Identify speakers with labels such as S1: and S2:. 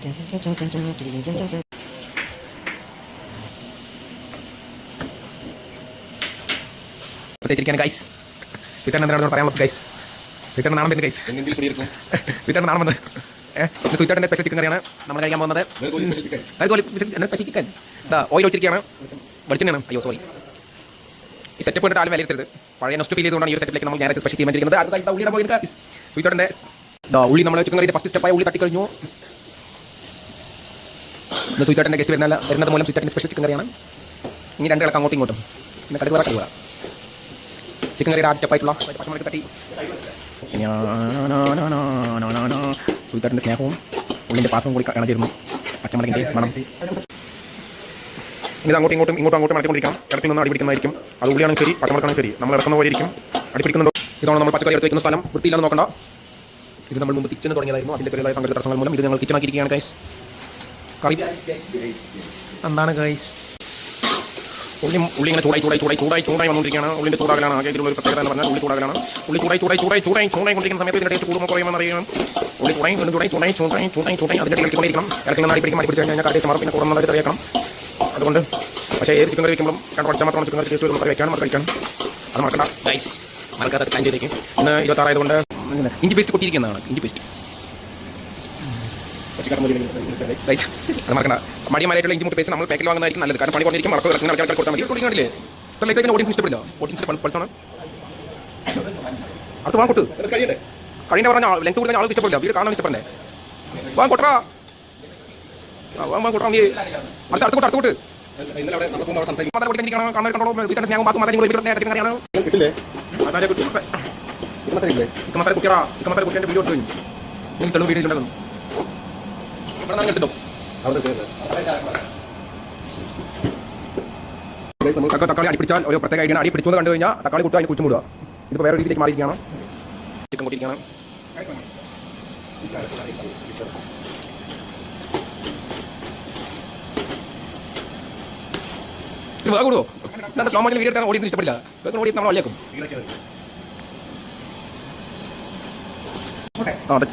S1: പ്രത്യേകിച്ചിരിക്കുകയാണ് guys. ട്വിറ്ററിന് എന്താണ് പറയാൻ guys? ട്വിറ്ററിന് നാണം വരുന്നത് ഗൈസ്. ട്വിറ്ററിന് നാണം വന്നത് ട്വിറ്ററിന്റെ സ്പെഷ്യൽ ചിക്കൻ കറിയാണ് നമ്മൾ കഴിക്കാൻ പോകുന്നത്. സ്പെഷ്യൽ ചിക്കൻ ഓയിൽ വെച്ചിരിക്കുകയാണ്. വെളിച്ചെണ്ണയാണ്. അയ്യോ സോറി. ഈ സെറ്റപ്പ് കണ്ടിട്ട് ആരും വിലയിരുത്തരുത്. പഴയ നെക്സ്റ്റ് ഫീൽ ചെയ്തുകൊണ്ടാണ് ഈ ഒരു സെറ്റപ്പിലേക്ക് നമ്മൾ നേരെ സ്പെഷ്യൽ തീരുമാനിച്ചിരിക്കുന്നത്. അടുത്ത ഉള്ളിയുടെ പോയി ട്വിറ്ററിന്റെ ഉള്ളി നമ്മൾ ചിക്കൻ കറിയുടെ ഫസ്റ്റ് സ്റ്റെപ്പായ ഉള്ളി തട്ടിക്കഴിഞ്ഞു. സ്വീറ്റാട്ടിൻ്റെ ഗസ്റ്റ് വരുന്നത് മൂലം സ്വീറ്റാട്ടിൻ്റെ സ്പെഷ്യൽ ചിക്കൻ കറിയാണ്. ഇനി രണ്ട് കിടക്ക് അങ്ങോട്ടും ഇങ്ങോട്ടും പിന്നെ കടുക് വറക്കാൻ പോകാം. ചിക്കൻ കറിയുടെ ആദ്യ സ്റ്റെപ്പായിട്ടുള്ള പച്ചമുളക് തട്ടി സ്വീറ്റാട്ടിൻ്റെ സ്നേഹവും ഉള്ളിൻ്റെ പാസവും കൂടി കാണാതിരുന്നു. പച്ചമുളകിൻ്റെ മണം ഇത് അങ്ങോട്ടും ഇങ്ങോട്ടും മടക്കിക്കൊണ്ടിരിക്കാം. ഇടത്തിൽ നിന്ന് അടിപിടിക്കുന്നതായിരിക്കും. അത് ഉള്ളിയാണെങ്കിൽ ശരി, പച്ചമുളകാണെങ്കിൽ ശരി, നമ്മൾ ഇറക്കുന്ന പോലെ ഇരിക്കും. അടിപിടിക്കുന്നുണ്ടോ? ഇതാണ് നമ്മൾ പച്ചക്കറി എടുത്ത് വയ്ക്കുന്ന സ്ഥലം. വൃത്തിയില്ലാതെ നോക്കണ്ട. ഇത് നമ്മൾ മുമ്പ് കിച്ചൺ തുടങ്ങിയതായിരുന്നു. അതിൻ്റെ ചെറിയതായ പങ്കെടുത്ത തടസ്സങ്ങൾ മൂലം ഇത് ഞങ്ങൾ കിച്ചണാക്കിയിരിക്കുകയാണ് ഗൈസ്. കറി എന്താണ് ഗൈസ്? ഉള്ളി ഇങ്ങനെ ചൂടായി വന്നുകൊണ്ടിരിക്കുകയാണ്. ഉള്ളിൻ്റെ ചൂടാകലാണ് ആകെ ഇതിലുള്ള ഒരു പ്രത്യേകത എന്ന് പറഞ്ഞാൽ ഉള്ളി ചൂടാകലാണ്. ഉള്ളി ചൂടായി കൊണ്ടിരിക്കുന്ന സമയത്ത് ഇതിൻ്റെ ടേസ്റ്റ് കൂടുമ്പോൾ കുറയുമെന്ന് അറിയണം. ഉള്ളി ചൂടായി അതിൻ്റെ ടേസ്റ്റ് കൊണ്ടിരിക്കണം. ഇറക്കി നിന്ന് അടിപിടിക്കും. അടിപിടിച്ച് കഴിഞ്ഞാൽ കറി ടേസ്റ്റ് മാറും. പിന്നെ കുറഞ്ഞ കറി വയ്ക്കണം. അതുകൊണ്ട് പക്ഷേ ഏത് ചിക്കൻ കറി വയ്ക്കുമ്പോഴും രണ്ട് പച്ച മാത്രമാണ് ചിക്കൻ കറി ടേസ്റ്റ് വരുമ്പോൾ കറി വയ്ക്കാനും അത് കഴിക്കണം. അത് മറക്കണ്ട ഗൈസ്. മറക്കാത്ത പ്ലാൻ ചെയ്തേക്കും. ഇന്ന് 26 ആയതുകൊണ്ട് ഇഞ്ചി പേസ്റ്റ് കൊട്ടിയിരിക്കുന്നതാണ്. ഇഞ്ചി പേസ്റ്റ് അത് മറക്കണ്ട. മടിയമാരായിട്ടുള്ള ഇഞ്ചി മുട്ട് പേസ്റ്റ് നമ്മൾ പാക്കിൽ വാങ്ങുന്നതായിരിക്കും നല്ലത്. കാരണം പണി കുറഞ്ഞിരിക്കും. മറക്കുക ഇറക്കുന്ന ആൾക്കാർ കൊടുത്താൽ മതി. കുടിക്കാനില്ലേ ഇത്രയിലേക്ക് ഓഡിയൻസ് ഇഷ്ടപ്പെടില്ല. ഓഡിയൻസിൻ്റെ പൾസാണ്. അടുത്ത് വാങ്ങ കൊട്ട് കഴിയേണ്ട പറഞ്ഞാൽ ലെങ്ത് കൂടുതൽ ആൾക്ക് ഇഷ്ടപ്പെടില്ല. വീട് കാണാൻ ഇഷ്ടപ്പെടേ. വാ കൊട്ടാ കൊട്ടാ. നീ അടുത്ത് കൊട്ട് മസാല കുട്ടിയാ. ചിക്കൻ മസാല കുട്ടിയുടെ വീഡിയോ എടുത്തു. നിങ്ങൾ തെളിവ് വീഡിയോ ഉണ്ടാകുന്നു. തക്കാളി അടിപ്പിടിച്ചാൽ ഒരു പ്രത്യേക ഐഡിയ. അടി പിടിച്ചു കണ്ടു കഴിഞ്ഞാൽ തക്കാളി കുട്ടി അതിന് കുഴിച്ചു മൂടുക. ഇതിപ്പോൾ വേറെ രീതിയിലേക്ക് മാറിയിരിക്കുകയാണ്. ചിക്കൻ കൂട്ടിയിരിക്കുകയാണ്. ഇത് വേഗം കൂടുമോ? എന്താ സ്ലോ മോഷനിൽ വീഡിയോ എടുക്കാൻ ഓടിയൊന്നും ഇഷ്ടപ്പെടില്ല. വേഗം ഓടി നമ്മൾ വള്ളിയാക്കും. അതെ